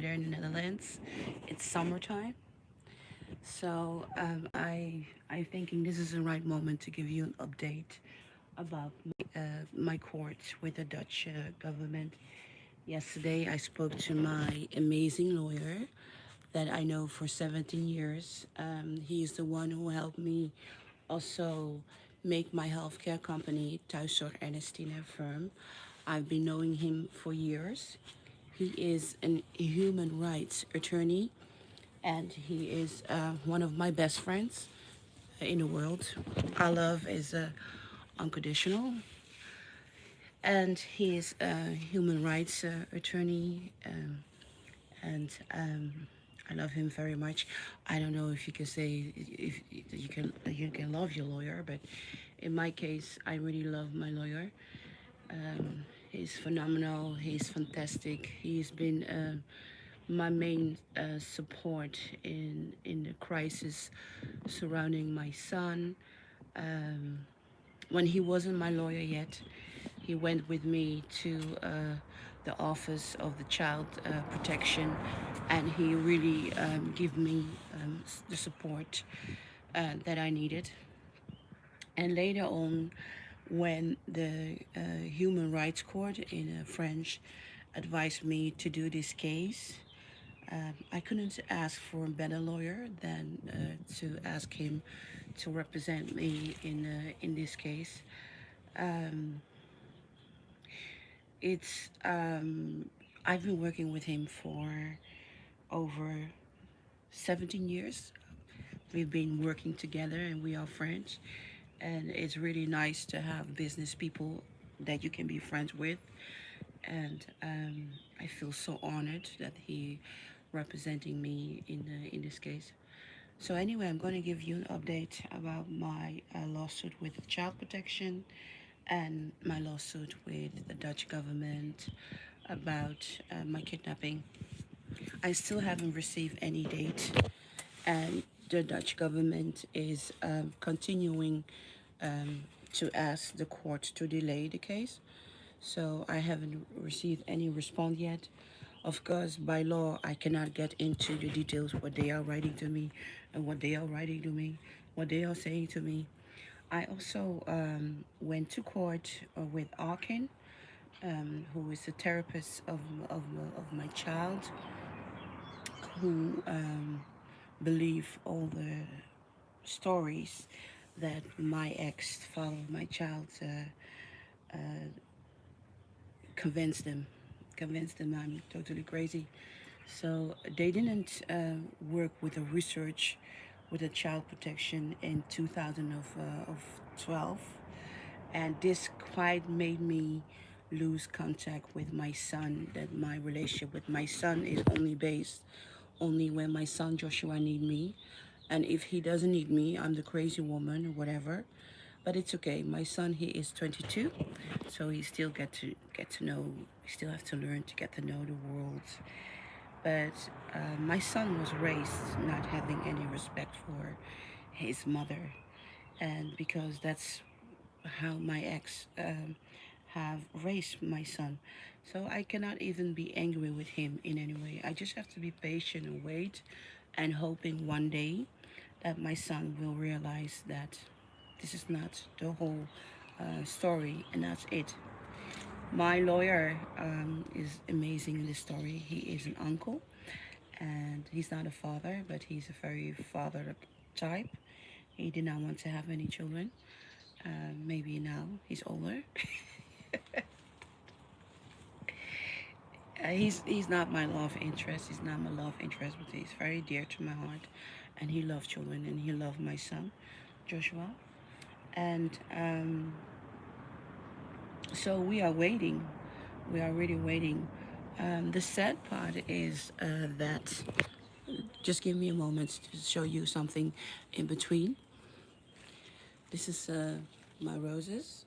weather in the Netherlands. It's summertime, so I'm thinking this is the right moment to give you an update about my court with the Dutch government. Yesterday, I spoke to my amazing lawyer that I know for 17 years. He's the one who helped me also make my healthcare company, Thuiszorg Ernestina firm. I've been knowing him for years. He is a human rights attorney, and he is one of my best friends in the world. Our love is unconditional, and he is a human rights attorney, and I love him very much. I don't know if you can say if you can love your lawyer, but in my case, I really love my lawyer. He's phenomenal. He's fantastic. He's been my main support in the crisis surrounding my son. Um, when he wasn't my lawyer yet, he went with me to the office of the child protection, and he really gave me the support that I needed. And later on, when the Human Rights Court in French advised me to do this case, I couldn't ask for a better lawyer than to ask him to represent me in this case. Um, it's I've been working with him for over 17 years. We've been working together and we are friends. And it's really nice to have business people that you can be friends with. And I feel so honored that he representing me in this case. So anyway, I'm going to give you an update about my lawsuit with child protection and my lawsuit with the Dutch government about my kidnapping. I still haven't received any date, and the Dutch government is continuing to ask the court to delay the case. So I haven't received any response yet. Of course, by law, I cannot get into the details what they are writing to me and what they are writing to me, what they are saying to me. I also went to court with Arkin, who is the therapist of my child, who believe all the stories that my ex-father of my child convinced them. Convinced them I'm totally crazy. So they didn't work with the research with the child protection in 2012, and this quite made me lose contact with my son. That my relationship with my son is only based only when my son Joshua need me, and if he doesn't need me, I'm the crazy woman or whatever. But it's okay. My son, he is 22, so he still get to know. He still have to learn to get to know the world. But my son was raised not having any respect for his mother, and because that's how my ex have raised my son. So I cannot even be angry with him in any way. I just have to be patient and wait, and hoping one day that my son will realize that this is not the whole story, and that's it. My lawyer is amazing in this story. He is an uncle, and he's not a father, but he's a very father type. He did not want to have any children. Maybe now he's older. He's not my love interest. He's not my love interest, but he's very dear to my heart, and he loves children, and he loved my son, Joshua. And so we are waiting. We are really waiting. The sad part is that just give me a moment to show you something in between. This is my roses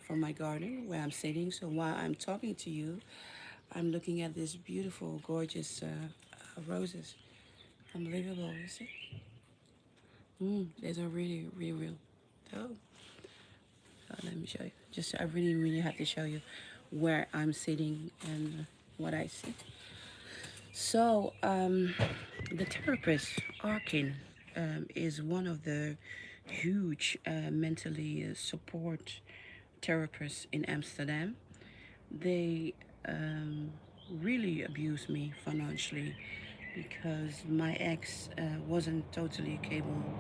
from my garden where I'm sitting. So while I'm talking to you, I'm looking at this beautiful, gorgeous roses. Unbelievable, you see? These are really, really real. Oh, let me show you. Just I really, really have to show you where I'm sitting and what I see. So the therapist Arkin is one of the huge mentally support therapists in Amsterdam. They um, really abused me financially because my ex wasn't totally capable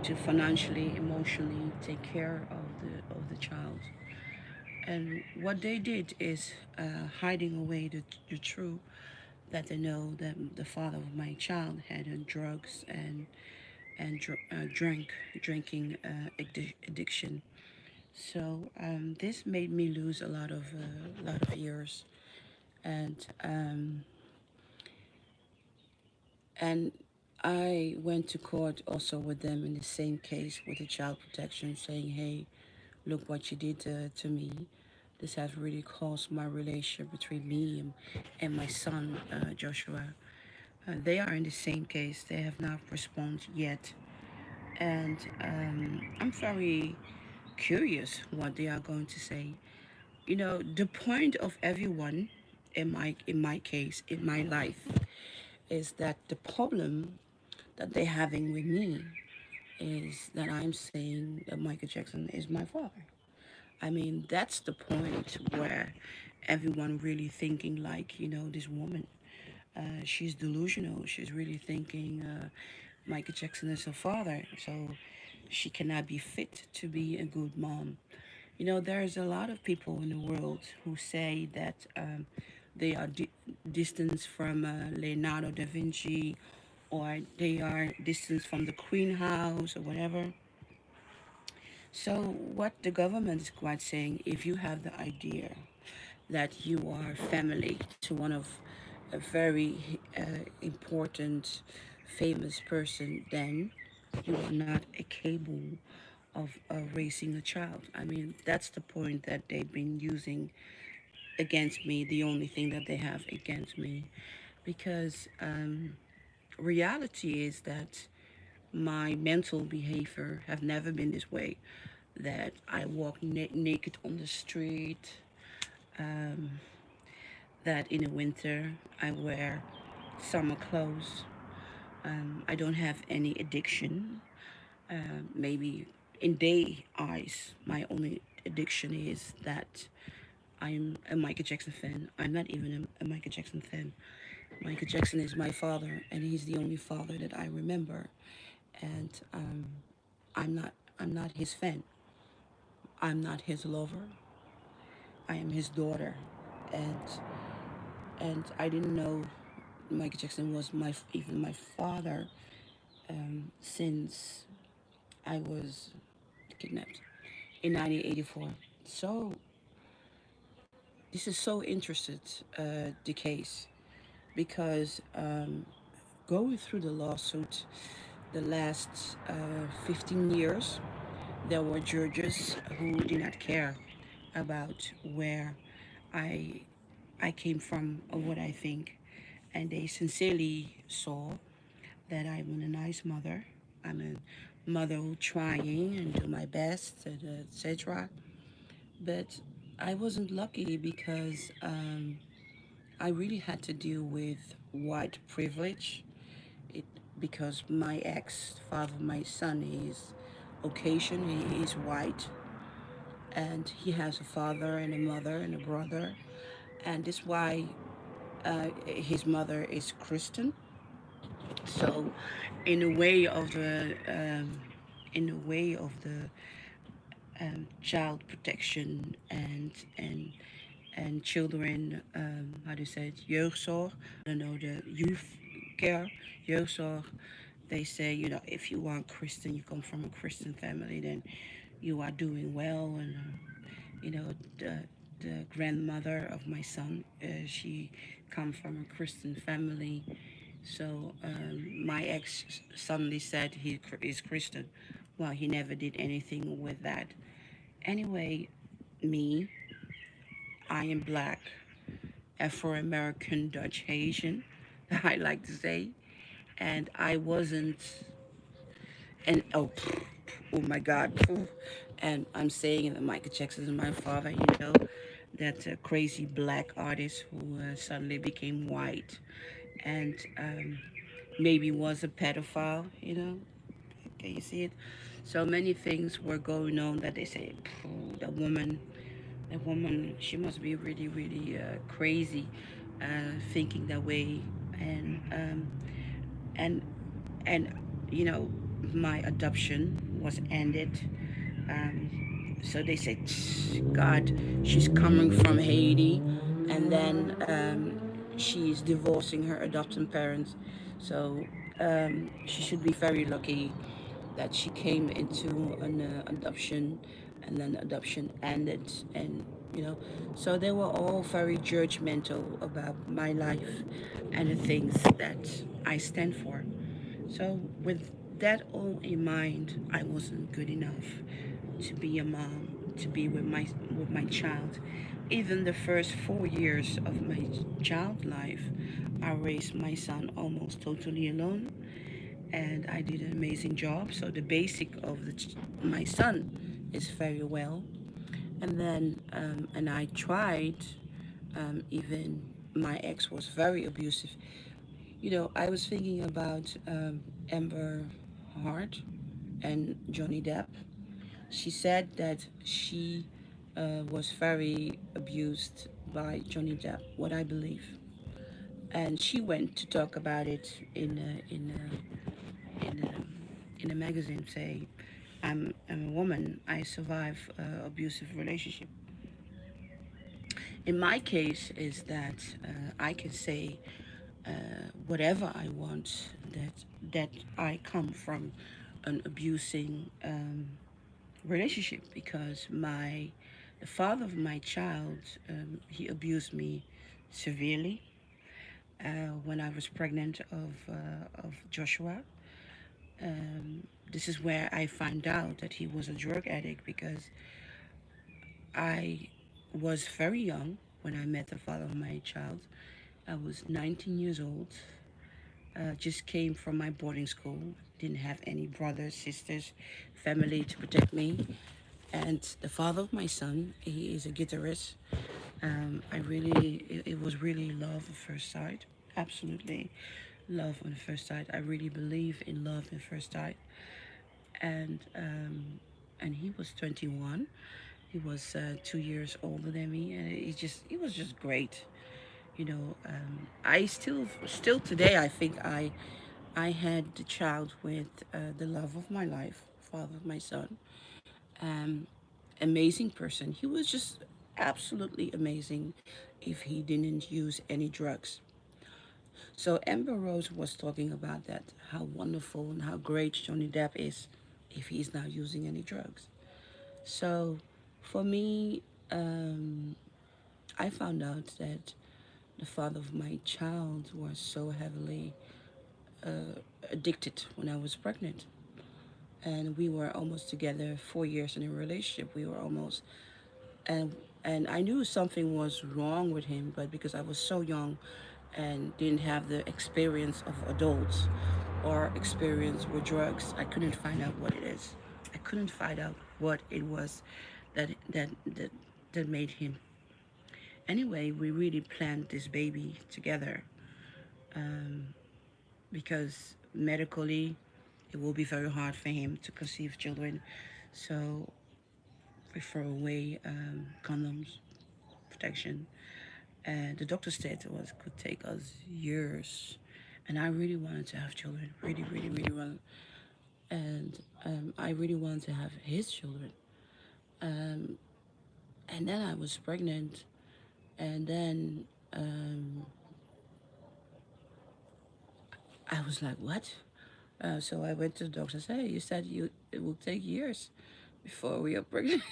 to financially, emotionally take care of the child. And what they did is hiding away the truth that they know that the father of my child had drugs and drinking addiction. So this made me lose a lot of years, and um, and I went to court also with them in the same case with the child protection, saying, "Hey, look what you did to me. This has really caused my relationship between me and my son, Joshua." They are in the same case. They have not responded yet, and I'm very curious what they are going to say. You know, the point of everyone in my case, in my life, is that the problem that they're having with me is that I'm saying that Michael Jackson is my father. I mean, that's the point where everyone really thinking like, you know, this woman, she's delusional. She's really thinking Michael Jackson is her father, so she cannot be fit to be a good mom. You know, there's a lot of people in the world who say that they are distant from Leonardo da Vinci, or they are distant from the Queen House or whatever. So, what the government is quite saying, if you have the idea that you are family to one of a very important, famous person, then you are not a capable of raising a child. I mean, that's the point that they've been using against me, the only thing that they have against me. Because reality is that my mental behavior have never been this way. That I walk naked on the street, um, that in the winter I wear summer clothes. I don't have any addiction. Maybe in day eyes, my only addiction is that I'm a Michael Jackson fan. I'm not even a Michael Jackson fan. Michael Jackson is my father, and he's the only father that I remember. And I'm not his fan. I'm not his lover. I am his daughter, and I didn't know Michael Jackson was my even my father since I was kidnapped in 1984. So this is so interested the case because going through the lawsuit the last 15 years, there were judges who did not care about where I I came from or what I think, and they sincerely saw that I'm a nice mother. I'm a mother who trying and do my best, etc. But I wasn't lucky because I really had to deal with white privilege. It because my ex father, my son, is Caucasian. He is white, and he has a father and a mother and a brother, and that's why his mother is Christian. So, in a way of the in the way of the child protection and children, how do you say it, jeugdzorg. I don't know, the youth care, jeugdzorg. They say, you know, if you are Christian, you come from a Christian family, then you are doing well. And you know, the grandmother of my son, she come from a Christian family. So my ex suddenly said he is Christian. Well, he never did anything with that. Anyway, me, I am black, Afro American, Dutch Haitian, I like to say, and I wasn't. And oh my God, and I'm saying that Michael Jackson is my father. You know, that crazy black artist who suddenly became white and maybe was a pedophile, Can you see it? So many things were going on that they say, that woman, she must be really, really crazy, thinking that way, and and and you know, my adoption was ended. So they said, God, she's coming from Haiti, and then she's divorcing her adopted parents. So she should be very lucky that she came into an adoption, and then adoption ended, and so they were all very judgmental about my life and the things that I stand for. So with that all in mind, I wasn't good enough to be a mom, to be with my child. Even the first 4 years of my child life, I raised my son almost totally alone, and I did an amazing job. So the basic of my son is very well, and then and I tried. Even my ex was very abusive. I was thinking about Amber Hart and Johnny Depp. She said that she was very abused by Johnny Depp, what I believe, and she went to talk about it in a magazine, saying, I'm a woman. I survive abusive relationship. In my case, is that I can say whatever I want. That I come from an abusing relationship, because the father of my child, he abused me severely when I was pregnant of Joshua. This is where I found out that he was a drug addict, because I was very young when I met the father of my child. I was 19 years old, just came from my boarding school, didn't have any brothers, sisters, family to protect me. And the father of my son, he is a guitarist. It was really love at first sight. Absolutely love on first sight. I really believe in love at first sight. And he was 21. He was 2 years older than me, and he was just great. I still today, I think I had the child with the love of my life, father of my son. Um, Amazing person. He was just absolutely amazing if he didn't use any drugs. So Amber Rose was talking about that, how wonderful and how great Johnny Depp is if he's not using any drugs. So for me, I found out that the father of my child was so heavily addicted when I was pregnant. And we were almost together 4 years in a relationship. We were almost, and and I knew something was wrong with him, but because I was so young and didn't have the experience of adults or experience with drugs, I couldn't find out what it is. I couldn't find out what it was that made him. Anyway, we really planned this baby together, because medically it will be very hard for him to conceive children. So we throw away condoms, protection. And the doctor said it could take us years. And I really wanted to have children, really, really, really wanted. And I really wanted to have his children. Um, and then I was pregnant, and then I was like, what? So I went to the doctor and said, hey, you said it will take years before we are pregnant.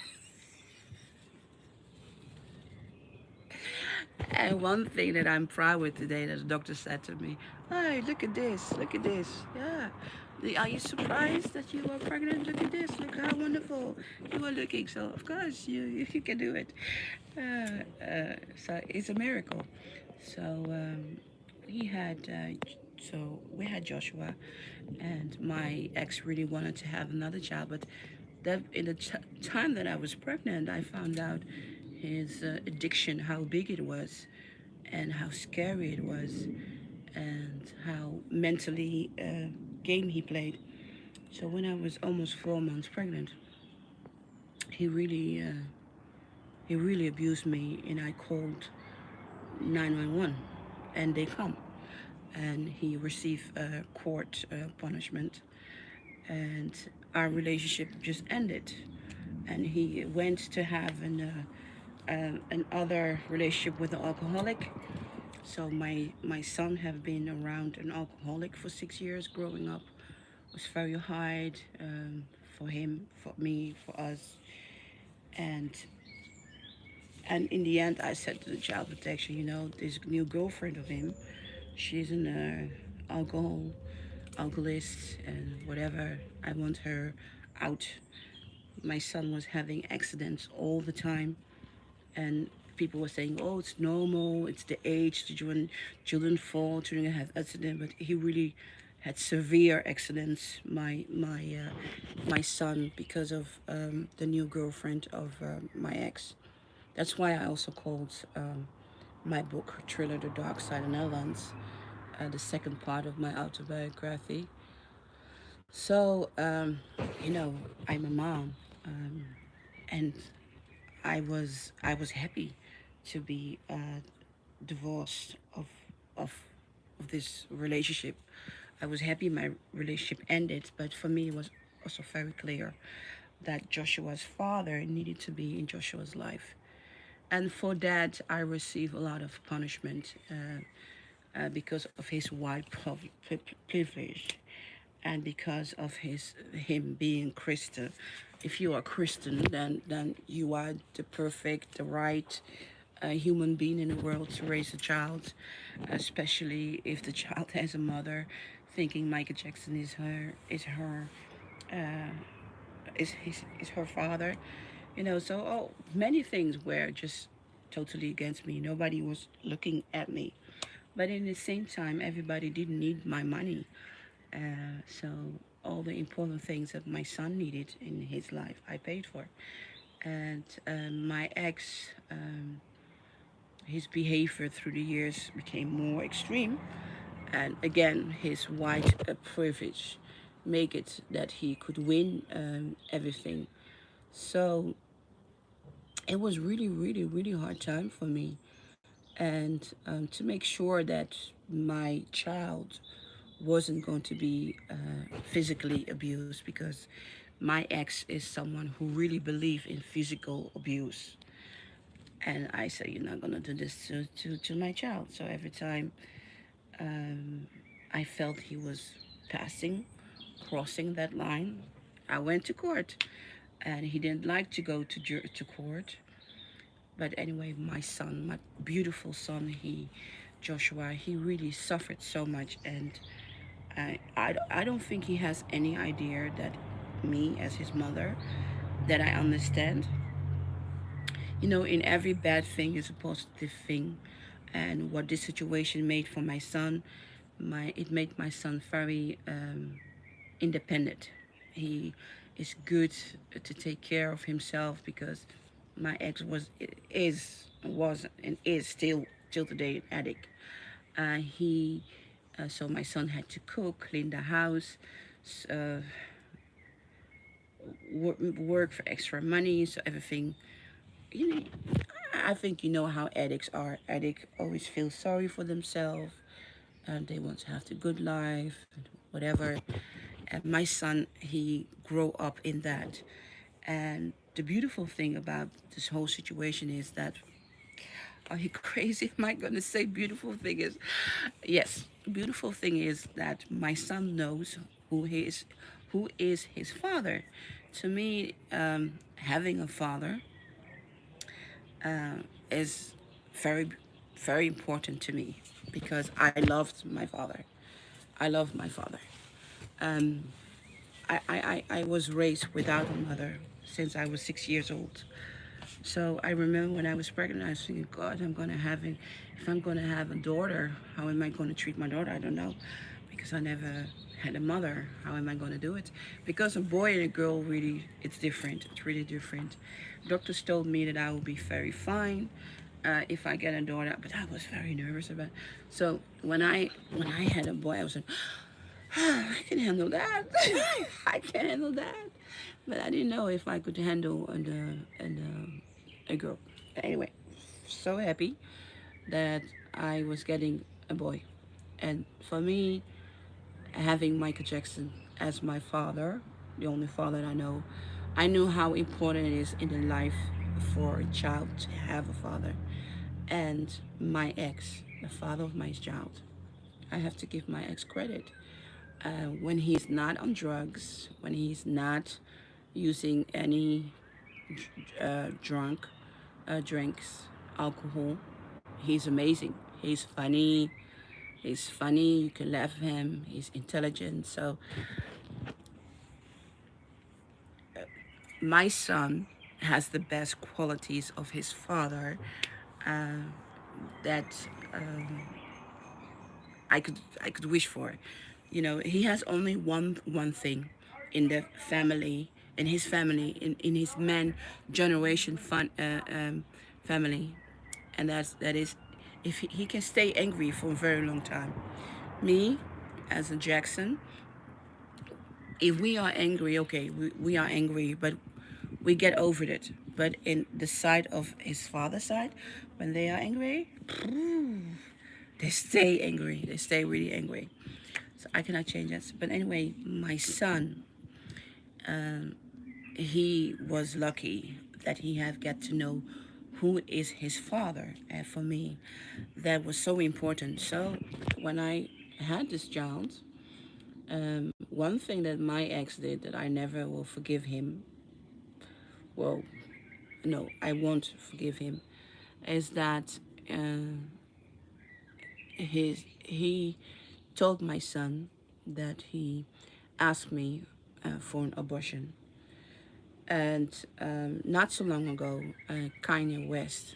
And one thing that I'm proud with today, that the doctor said to me, hey, look at this, look at this. Yeah. Are you surprised that you are pregnant? Look at this, look how wonderful you are looking. So, of course, you can do it. So it's a miracle. So he had, so we had Joshua, and my ex really wanted to have another child, but that in the time that I was pregnant, I found out his addiction, how big it was, and how scary it was. and how mentally game he played. So when I was almost 4 months pregnant, he really he really abused me, and I called 911, and they come, and he received court punishment, and our relationship just ended, and he went to have an other relationship with an alcoholic. So my son have been around an alcoholic for 6 years growing up. It was very hard for him, for me, for us, and in the end, I said to the child protection, this new girlfriend of him, she's an alcoholist, and whatever. I want her out. My son was having accidents all the time, and people were saying, "Oh, it's normal. It's the age. Children fall. Children have accidents." But he really had severe accidents. My son, because of the new girlfriend of my ex. That's why I also called my book Thriller: The Dark Side of Netherlands, the second part of my autobiography. So, I'm a mom, um, and I was happy to be divorced of of this relationship. I was happy my relationship ended, but for me it was also very clear that Joshua's father needed to be in Joshua's life. And for that, I received a lot of punishment because of his white privilege, and because of him being Christian. If you are Christian, then you are the perfect, the right human being in the world to raise a child, especially if the child has a mother, thinking Michael Jackson is her father. So many things were just totally against me. Nobody was looking at me, but in the same time, everybody didn't need my money. So all the important things that my son needed in his life, I paid for. And my ex, his behavior through the years became more extreme, and again, his white privilege make it that he could win everything. So it was really, really, really hard time for me, and to make sure that my child wasn't going to be physically abused, because my ex is someone who really believed in physical abuse. And I said, you're not going to do this to my child. So every time I felt he was crossing that line, I went to court. And he didn't like to go to court. But anyway, my son, my beautiful son, Joshua, he really suffered so much. And I don't think he has any idea that me, as his mother, that I understand. In every bad thing is a positive thing. And what this situation made for my son, it made my son very independent. He is good to take care of himself, because my ex was and is still today an addict. He So my son had to cook, clean the house, uh, work for extra money, so everything. You know, I think you know how addicts are. Addicts always feel sorry for themselves, and they want to have the good life, and whatever. And my son, he grew up in that. And the beautiful thing about this whole situation is that, are you crazy? Am I going to say beautiful thing is? Yes, beautiful thing is that my son knows who is his father. To me, having a father is very, very important to me, because I loved my father. I love my father. Um, I was raised without a mother since I was 6 years old. So I remember when I was pregnant, I was thinking, God, if I'm going to have a daughter, how am I going to treat my daughter? I don't know, because I never had a mother. How am I going to do it? Because a boy and a girl, really, it's different. It's really different. Doctors told me that I will be very fine. if I get a daughter. But I was very nervous about. So when I had a boy, I was like, I can handle that. I can handle that. But I didn't know if I could handle a girl. Anyway, so happy that I was getting a boy. And for me, having Michael Jackson as my father, the only father that I knew how important it is in the life for a child to have a father. And my ex, the father of my child, I have to give my ex credit. When he's not on drugs, when he's not using any drunk drinks, alcohol, he's amazing. He's funny. He's funny. You can laugh at him. He's intelligent. So my son has the best qualities of his father uh, that I could wish for. He has only one thing in the family, in his family, in his man generation family, and that is if he can stay angry for a very long time. Me, as a Jackson, if we are angry, okay, we are angry, but we get over it. But in the side of his father's side, when they are angry, they stay angry. They stay really angry. So I cannot change that. But anyway, my son, he was lucky that he have get to know who is his father. And for me, that was so important. So when I had this child, one thing that my ex did that I never will forgive him, well, no, I won't forgive him, is that he told my son that he asked me for an abortion. And not so long ago, Kanye West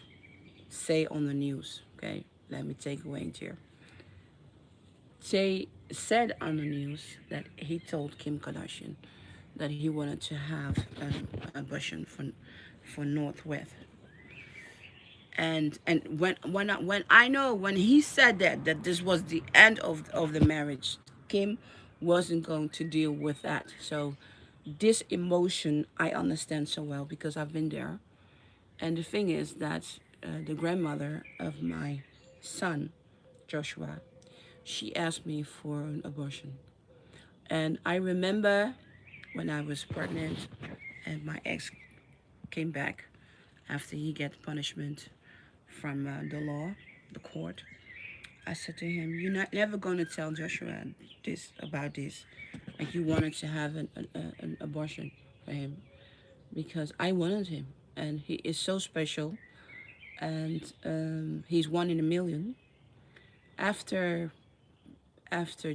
say on the news, okay, let me take away into here. Say said on the news that he told Kim Kardashian that he wanted to have an abortion for Northwest. And when I know when he said that this was the end of the marriage, Kim wasn't going to deal with that. So this emotion I understand so well because I've been there. And the thing is that the grandmother of my son, Joshua, she asked me for an abortion. And I remember when I was pregnant and my ex came back after he get punishment from the law, the court. I said to him, "You're not never going to tell Joshua this about this. Like you wanted to have an abortion for him because I wanted him, and he is so special, and he's one in a million." After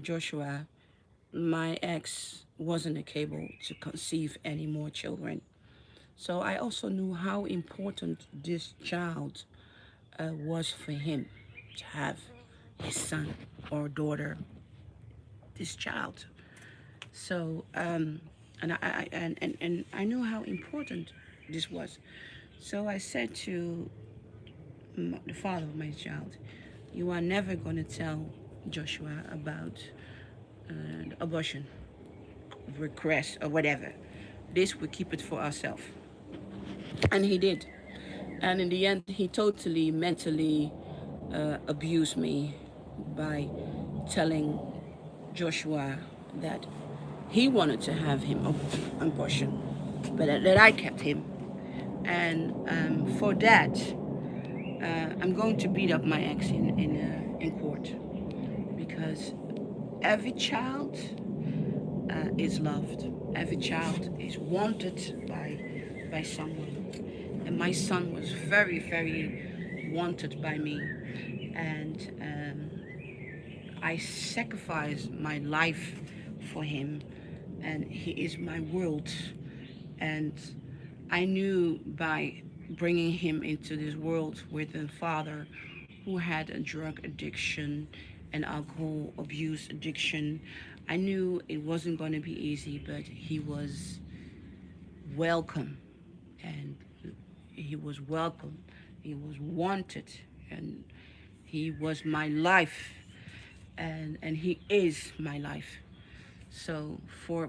Joshua, my ex wasn't able to conceive any more children. So I also knew how important this child was for him to have his son or daughter, this child. So and I knew how important this was. So I said to the father of my child, "You are never going to tell Joshua about the abortion request or whatever. This we keep it for ourselves." And he did. And in the end, he totally mentally abused me by telling Joshua that he wanted to have him abortion, but that I kept him. And for that, I'm going to beat up my ex in court because every child is loved. Every child is wanted by someone. And my son was very, very wanted by me. And I sacrificed my life for him. And he is my world. And I knew by bringing him into this world with a father who had a drug addiction and alcohol abuse addiction, I knew it wasn't going to be easy, but he was welcome. And he was welcome He was wanted, and he was my life, and he is my life. So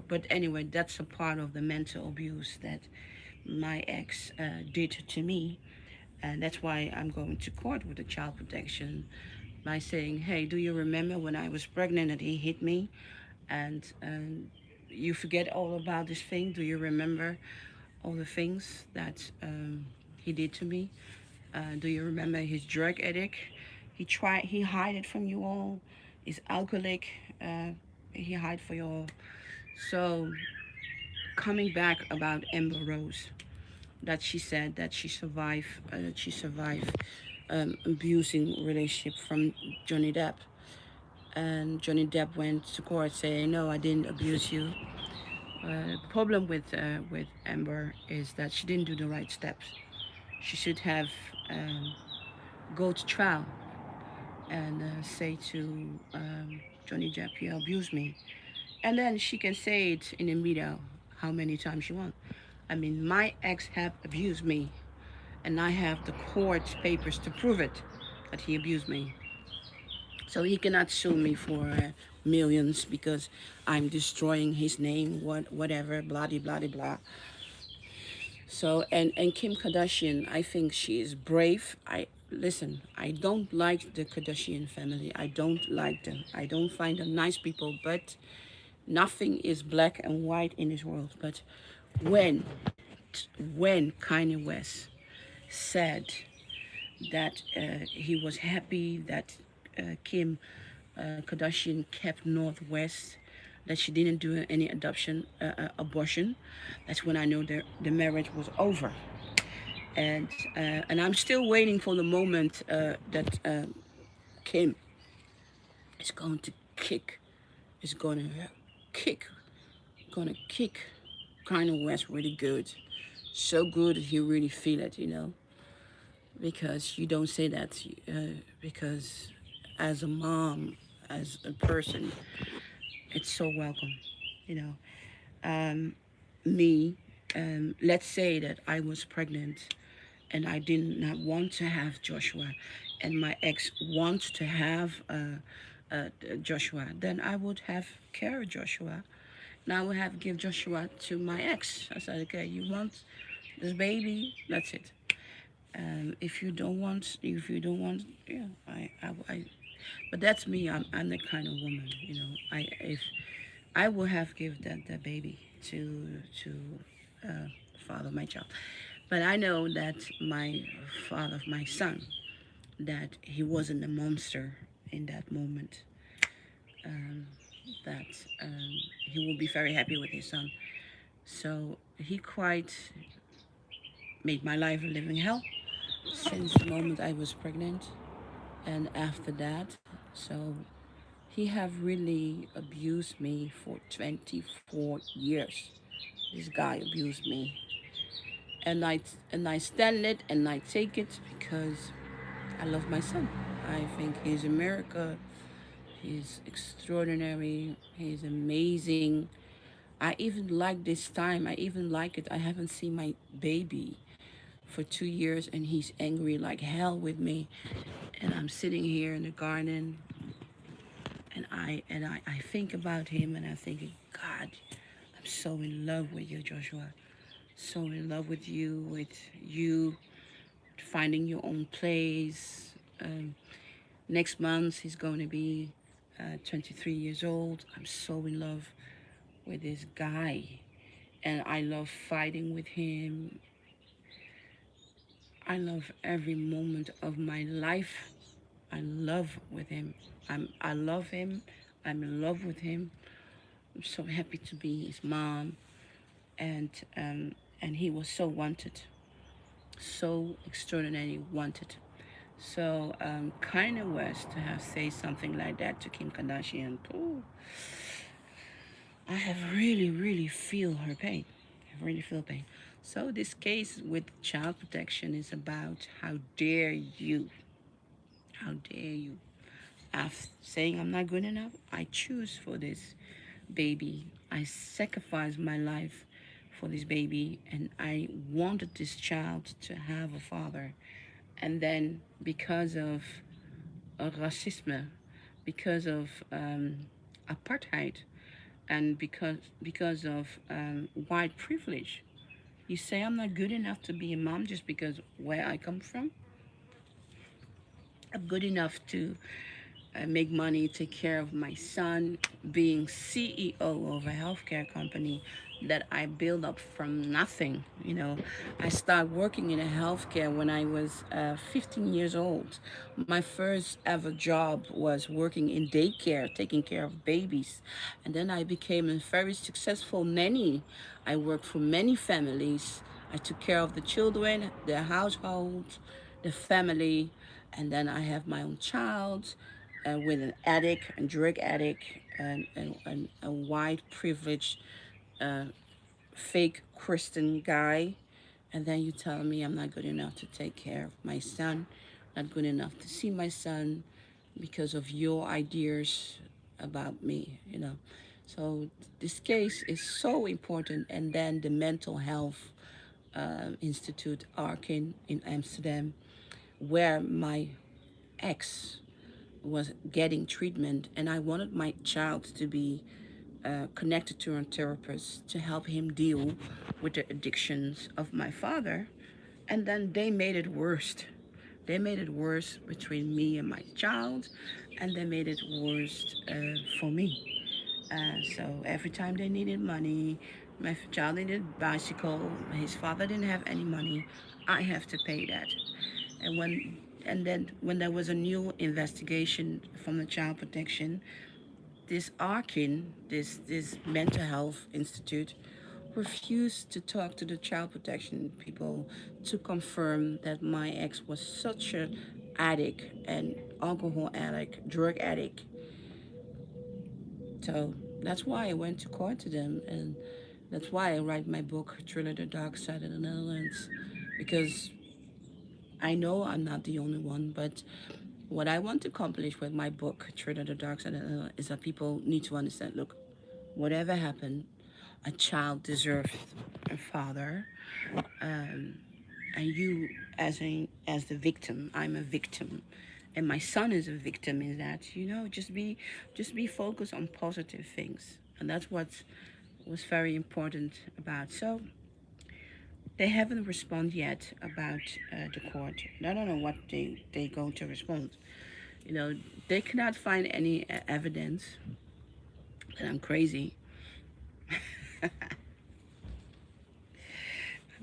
but anyway, that's a part of the mental abuse that my ex did to me, and that's why I'm going to court with the child protection by saying, "Hey, do you remember when I was pregnant that he hit me, and you forget all about this thing? Do you remember all the things that he did to me? Do you remember his drug addict? He hide it from you all. He's alcoholic. Uh, he hide for you all." So coming back about Amber Rose, that she said that she survived abusing relationship from Johnny Depp, and Johnny Depp went to court saying, "No, I didn't abuse you." The problem with Amber is that she didn't do the right steps. She should have um, go to trial and say to Johnny Depp, "You abused me," and then she can say it in the media how many times she wants. I mean, my ex have abused me, and I have the court papers to prove it that he abused me. So he cannot sue me for millions because I'm destroying his name, whatever, blah blah blah blah. So and Kim Kardashian, I think she is brave. I listen. I don't like the Kardashian family. I don't like them. I don't find them nice people. But nothing is black and white in this world. But when when Kanye West said that he was happy that Kim Kardashian kept Northwest, that she didn't do any abortion. That's when I knew the marriage was over. And I'm still waiting for the moment that Kim is going to kick, is going to kick, going to kick Kanye West really good, so good that you really feel it, because you don't say that because as a mom, as a person, it's so welcome, you know. Um, Me, let's say that I was pregnant and I did not want to have Joshua, and my ex wants to have Joshua, then I would have carried Joshua, and I would have give Joshua to my ex. I said, okay, you want this baby, that's it. If you don't want, yeah, but that's me. I'm the kind of woman, if I will have give that baby to uh, father of my child, but I know that my father of my son, that he wasn't a monster in that moment. Um, that he will be very happy with his son. So he quite made my life a living hell since the moment I was pregnant and after that. So he have really abused me for 24 years. This guy abused me, and I stand it and I take it because I love my son. I think he's a miracle. He's extraordinary. He's amazing. I even like this time. I even like it. I haven't seen my baby for 2 years, and he's angry like hell with me. And I'm sitting here in the garden, and I think about him, and I think, God, I'm so in love with you, Joshua. So in love with you finding your own place. Next month he's going to be 23 years old. I'm so in love with this guy, and I love fighting with him. I love every moment of my life. I love with him. I love him. I'm in love with him. I'm so happy to be his mom, and um, and he was so wanted, so extraordinarily wanted. So Kanye West to have say something like that to Kim Kardashian, ooh, I have really feel her pain. I really feel pain. So this case with child protection is about how dare you, how dare you, after saying I'm not good enough, I choose for this baby. I sacrificed my life for this baby, and I wanted this child to have a father, And then because of racism, because of apartheid, and because of white privilege, you say I'm not good enough to be a mom just because where I come from. I'm good enough to make money, take care of my son, being CEO of a healthcare company that I built up from nothing. I started working in a healthcare when I was 15 years old. My first ever job was working in daycare, taking care of babies. And then I became a very successful nanny. I worked for many families. I took care of the children, the household, the family, and then I have my own child with an addict, a drug addict, and a white privileged uh, fake Christian guy. And then you tell me I'm not good enough to take care of my son, not good enough to see my son because of your ideas about me. So this case is so important. And then the mental health institute, Arkin in Amsterdam, where my ex was getting treatment, and I wanted my child to be connected to a therapist to help him deal with the addictions of my father. And then they made it worse. They made it worse between me and my child, and they made it worse for me. So every time they needed money, my child needed a bicycle, his father didn't have any money, I have to pay that. And then when there was a new investigation from the child protection, this Arkin, this mental health institute, refused to talk to the child protection people to confirm that my ex was such an addict and alcohol addict, drug addict. So that's why I went to court to them, and that's why I write my book, Thriller: The Dark Side of the Netherlands, because I know I'm not the only one, but what I want to accomplish with my book, Thriller: The Dark Side of the Netherlands, is that people need to understand. Look, whatever happened, a child deserves a father, um, and you, as the victim, I'm a victim, and my son is a victim. In that, just be focused on positive things, and that's what was very important about. So they haven't responded yet about the court. I don't know what they going to respond. You know, they cannot find any evidence that I'm crazy. I'm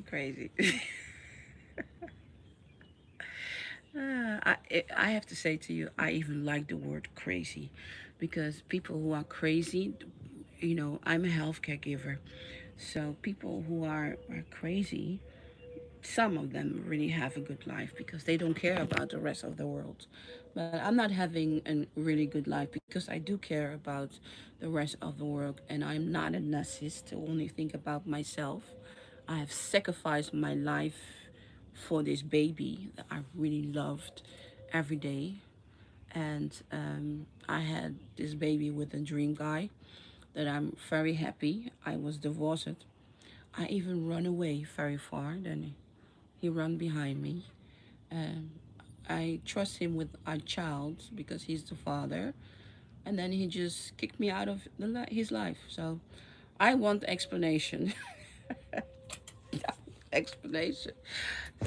crazy. I have to say to you, I even like the word crazy, because people who are crazy, I'm a healthcare giver. So people who are crazy, some of them really have a good life because they don't care about the rest of the world. But I'm not having a really good life because I do care about the rest of the world, and I'm not a narcissist to only think about myself. I have sacrificed my life for this baby that I really loved every day. And I had this baby with a dream guy that I'm very happy. I was divorced. I even run away very far. Then he ran behind me. Um, I trust him with our child because he's the father. And then he just kicked me out of his life. So I want explanation. Explanation.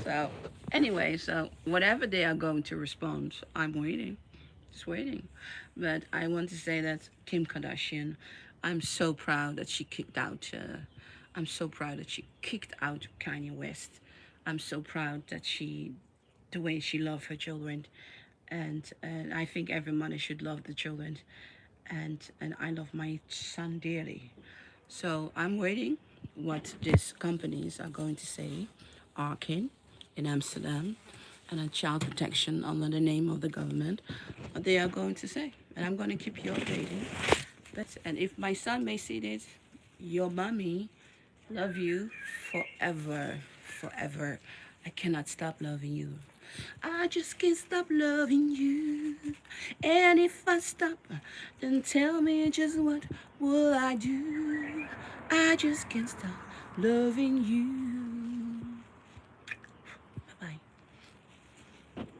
So anyway, so whatever they are going to respond, I'm waiting. Just waiting. But I want to say that Kim Kardashian, I'm so proud that she kicked out. I'm so proud that she kicked out Kanye West. I'm so proud that the way she loved her children, and I think every mother should love the children, and I love my son dearly. So I'm waiting what these companies are going to say. Arkin in Amsterdam and a child protection under the name of the government, what they are going to say. And I'm going to keep you updated. And if my son may see this, your mommy love you forever, forever. I cannot stop loving you. I just can't stop loving you. And if I stop, then tell me just what will I do? I just can't stop loving you.